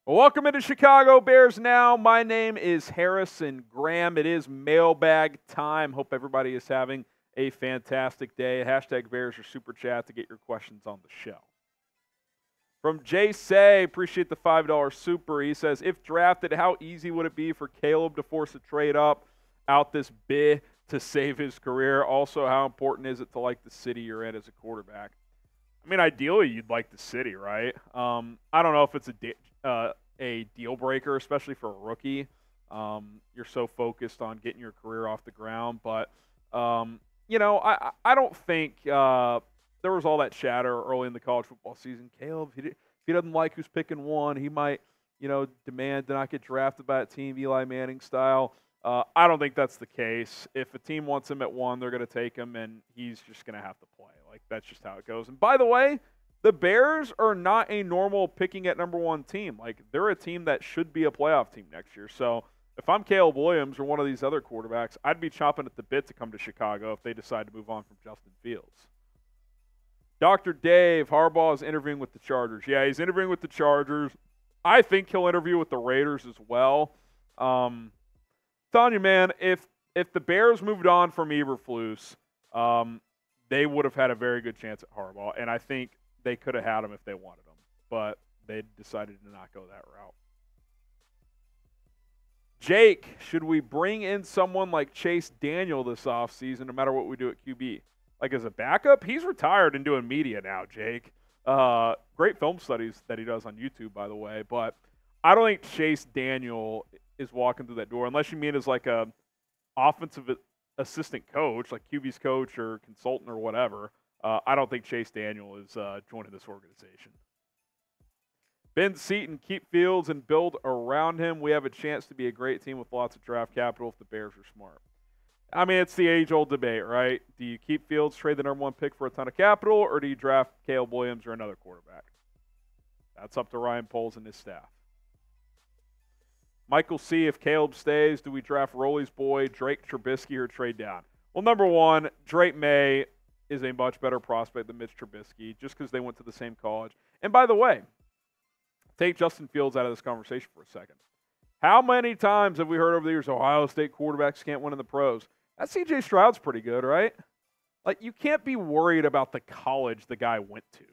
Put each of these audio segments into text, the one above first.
Well, welcome into Chicago Bears Now. My name is Harrison Graham. It is mailbag time. Hope everybody is having a fantastic day. Hashtag Bears or Super Chat to get your questions on the show. From Jay Say, appreciate the $5 super. He says, if drafted, how easy would it be for Caleb to force a trade up out this bid to save his career? Also, how important is it to like the city you're in as a quarterback? I mean, ideally, you'd like the city, right? I don't know if it's a deal breaker, especially for a rookie. You're so focused on getting your career off the ground. But, I don't think there was all that chatter early in the college football season. Caleb, if he doesn't like who's picking one, he might, demand to not get drafted by a team, Eli Manning style. I don't think that's the case. If a team wants him at 1, they're going to take him, and he's just going to have to play. Like, that's just how it goes. And by the way, the Bears are not a normal picking at number 1 team. Like, they're a team that should be a playoff team next year. So if I'm Caleb Williams or one of these other quarterbacks, I'd be chomping at the bit to come to Chicago if they decide to move on from Justin Fields. Dr. Dave, Harbaugh is interviewing with the Chargers. Yeah, he's interviewing with the Chargers. I think he'll interview with the Raiders as well. Telling you, man, if the Bears moved on from Eberflus, they would have had a very good chance at Harbaugh, and I think they could have had him if they wanted him, but they decided to not go that route. Jake, should we bring in someone like Chase Daniel this offseason no matter what we do at QB? Like as a backup? He's retired and doing media now, Jake. Great film studies that he does on YouTube, by the way, but I don't think Chase Daniel is walking through that door, unless you mean as like a offensive assistant coach, like QB's coach or consultant or whatever. I don't think Chase Daniel is joining this organization. Ben Seaton, keep Fields and build around him. We have a chance to be a great team with lots of draft capital if the Bears are smart. I mean, it's the age-old debate, right? Do you keep Fields, trade the number 1 pick for a ton of capital, or do you draft Caleb Williams or another quarterback? That's up to Ryan Poles and his staff. Michael C., if Caleb stays, do we draft Roley's boy, Drake Trubisky, or trade down? Well, number 1, Drake Maye is a much better prospect than Mitch Trubisky just because they went to the same college. And by the way, take Justin Fields out of this conversation for a second. How many times have we heard over the years Ohio State quarterbacks can't win in the pros? That C.J. Stroud's pretty good, right? Like, you can't be worried about the college the guy went to.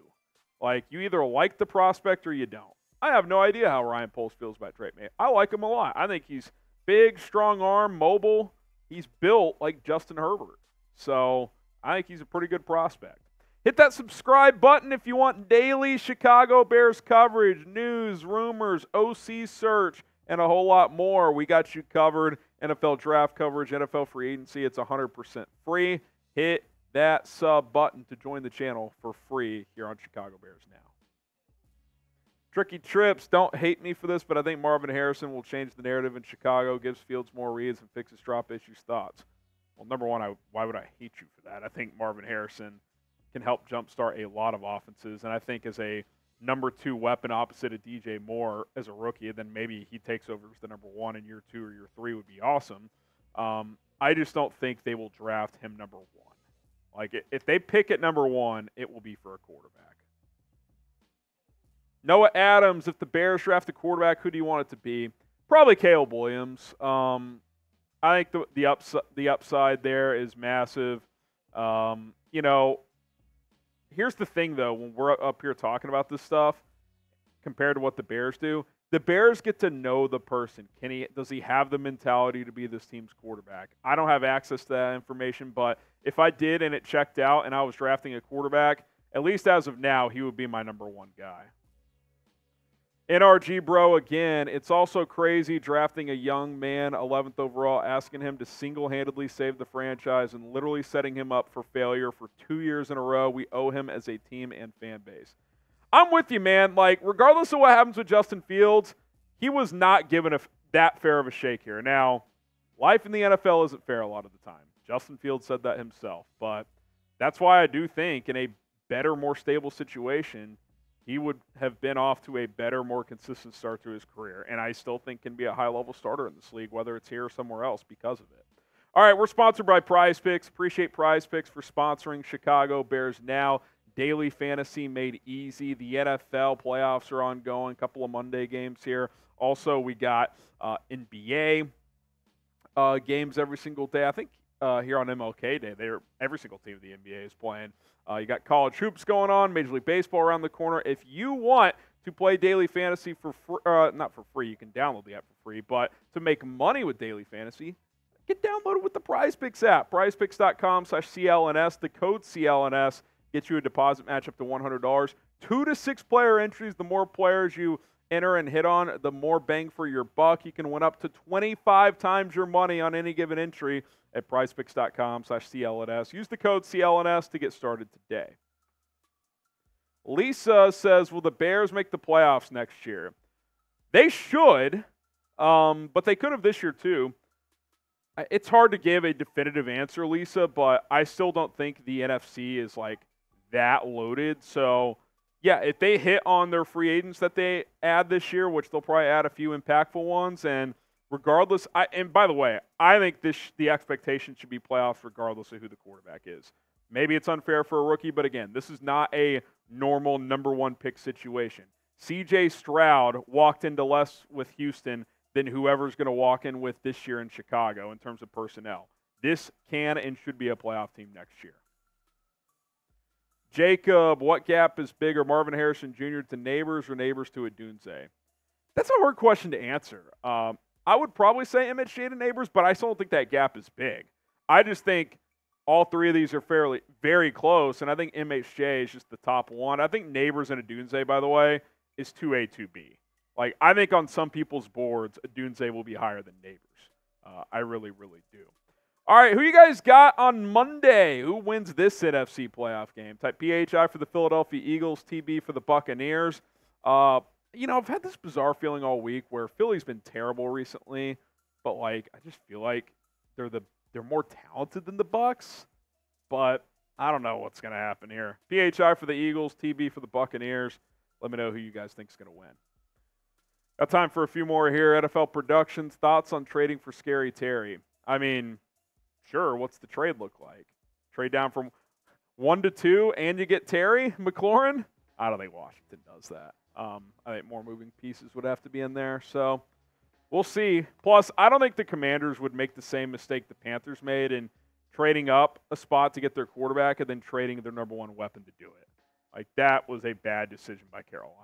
Like, you either like the prospect or you don't. I have no idea how Ryan Poles feels about Drake Maye. I like him a lot. I think he's big, strong arm, mobile. He's built like Justin Herbert. So I think he's a pretty good prospect. Hit that subscribe button if you want daily Chicago Bears coverage, news, rumors, OC search, and a whole lot more. We got you covered. NFL draft coverage, NFL free agency. It's 100% free. Hit that sub button to join the channel for free here on Chicago Bears Now. Tricky Trips, don't hate me for this, but I think Marvin Harrison will change the narrative in Chicago, gives Fields more reads, and fixes drop issues. Thoughts? Well, number 1, why would I hate you for that? I think Marvin Harrison can help jumpstart a lot of offenses, and I think as a number 2 weapon opposite of DJ Moore as a rookie, then maybe he takes over as the number 1 in year 2 or year 3 would be awesome. I just don't think they will draft him number 1. Like, if they pick at number 1, it will be for a quarterback. Noah Adams, if the Bears draft a quarterback, who do you want it to be? Probably Caleb Williams. I think the upside there is massive. Here's the thing, though, when we're up here talking about this stuff, compared to what the Bears do, the Bears get to know the person. Does he have the mentality to be this team's quarterback? I don't have access to that information, but if I did and it checked out and I was drafting a quarterback, at least as of now, he would be my number 1 guy. NRG bro, again, it's also crazy drafting a young man, 11th overall, asking him to single-handedly save the franchise and literally setting him up for failure for 2 years in a row. We owe him as a team and fan base. I'm with you, man. Like, regardless of what happens with Justin Fields, he was not given that fair of a shake here. Now, life in the NFL isn't fair a lot of the time. Justin Fields said that himself. But that's why I do think in a better, more stable situation, he would have been off to a better, more consistent start to his career. And I still think can be a high-level starter in this league, whether it's here or somewhere else because of it. All right, we're sponsored by Prize Picks. Appreciate Prize Picks for sponsoring Chicago Bears Now. Daily fantasy made easy. The NFL playoffs are ongoing. A couple of Monday games here. Also, we got NBA games every single day. I think here on MLK Day, every single team of the NBA is playing. You got college hoops going on, Major League Baseball around the corner. If you want to play daily fantasy for not for free, you can download the app for free, but to make money with daily fantasy, get downloaded with the PrizePicks app. PrizePicks.com/CLNS. The code CLNS gets you a deposit match up to $100. 2 to 6 player entries. The more players you enter and hit on, the more bang for your buck. You can win up to 25 times your money on any given entry at PrizePicks.com/CLNS. Use the code CLNS to get started today. Lisa says, will the Bears make the playoffs next year? They should, but they could have this year too. It's hard to give a definitive answer, Lisa, but I still don't think the NFC is like that loaded. So, yeah, if they hit on their free agents that they add this year, which they'll probably add a few impactful ones, and regardless, and by the way, I think the expectation should be playoffs regardless of who the quarterback is. Maybe it's unfair for a rookie, but again, this is not a normal number 1 pick situation. C.J. Stroud walked into less with Houston than whoever's going to walk in with this year in Chicago in terms of personnel. This can and should be a playoff team next year. Jacob, what gap is bigger, Marvin Harrison Jr. to Nabers or Nabers to Odunze? That's a hard question to answer. I would probably say MHJ to Nabers, but I still don't think that gap is big. I just think all three of these are very close, and I think MHJ is just the top one. I think Nabers and Odunze, by the way, is 2A, 2B. Like, I think on some people's boards, Odunze will be higher than Nabers. I really, really do. All right, who you guys got on Monday? Who wins this NFC playoff game? Type PHI for the Philadelphia Eagles, TB for the Buccaneers. I've had this bizarre feeling all week where Philly's been terrible recently, but like I just feel like they're more talented than the Bucs. But I don't know what's going to happen here. PHI for the Eagles, TB for the Buccaneers. Let me know who you guys think is going to win. Got time for a few more here. NFL Productions, thoughts on trading for Scary Terry? I mean, sure, what's the trade look like? Trade down from 1 to 2 and you get Terry McLaurin? I don't think Washington does that. I think more moving pieces would have to be in there. So we'll see. Plus, I don't think the Commanders would make the same mistake the Panthers made in trading up a spot to get their quarterback and then trading their number 1 weapon to do it. Like, that was a bad decision by Carolina.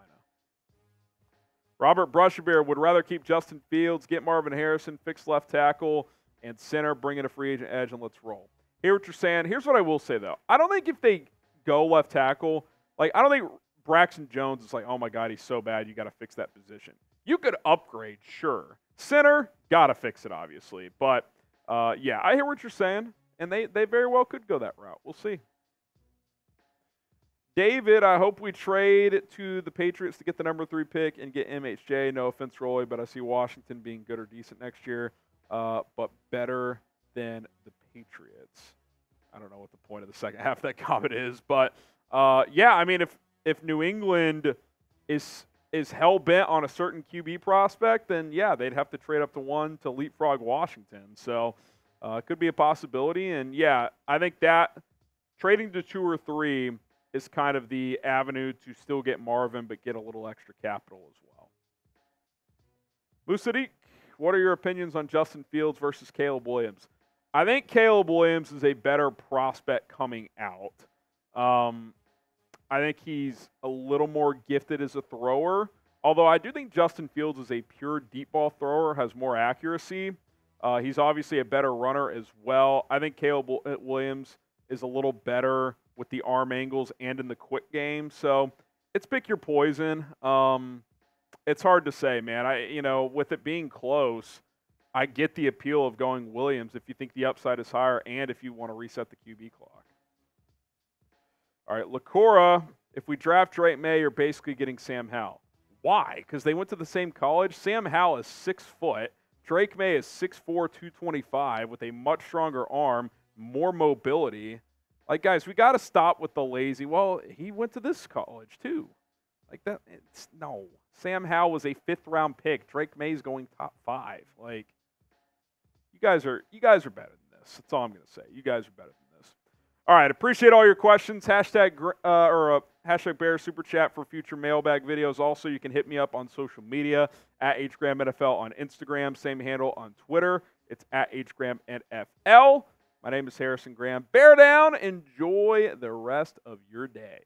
Robert Brusherbeer would rather keep Justin Fields, get Marvin Harrison, fix left tackle, and center, bring in a free agent edge, and let's roll. Hear what you're saying. Here's what I will say, though. I don't think if they go left tackle, like, I don't think Braxton Jones is like, oh, my God, he's so bad, you got to fix that position. You could upgrade, sure. Center, got to fix it, obviously. But, yeah, I hear what you're saying, and they very well could go that route. We'll see. David, I hope we trade to the Patriots to get the number 3 pick and get MHJ. No offense, Roy, but I see Washington being good or decent next year, but better than the Patriots. I don't know what the point of the second half of that comment is, but yeah, I mean, if New England is hell-bent on a certain QB prospect, then yeah, they'd have to trade up to 1 to leapfrog Washington. So it could be a possibility, and yeah, I think that trading to 2 or 3 is kind of the avenue to still get Marvin, but get a little extra capital as well. Musadik, what are your opinions on Justin Fields versus Caleb Williams? I think Caleb Williams is a better prospect coming out. I think he's a little more gifted as a thrower, although I do think Justin Fields is a pure deep ball thrower, has more accuracy. He's obviously a better runner as well. I think Caleb Williams is a little better with the arm angles and in the quick game. So it's pick your poison. It's hard to say, man. With it being close, I get the appeal of going Williams if you think the upside is higher and if you want to reset the QB clock. All right, Lacora, if we draft Drake Maye, you're basically getting Sam Howell. Why? Because they went to the same college. Sam Howell is 6 foot. Drake Maye is 6'4", 225 with a much stronger arm, more mobility. Like, guys, we got to stop with the lazy, well, he went to this college too. Like that, no. Sam Howell was a 5th-round pick. Drake Maye's going top 5. Like, you guys are better than this. That's all I'm going to say. You guys are better than this. All right, appreciate all your questions. Hashtag Bears Super Chat for future mailbag videos. Also, you can hit me up on social media at HGramNFL on Instagram. Same handle on Twitter. It's at HGramNFL. My name is Harrison Graham. Bear down. Enjoy the rest of your day.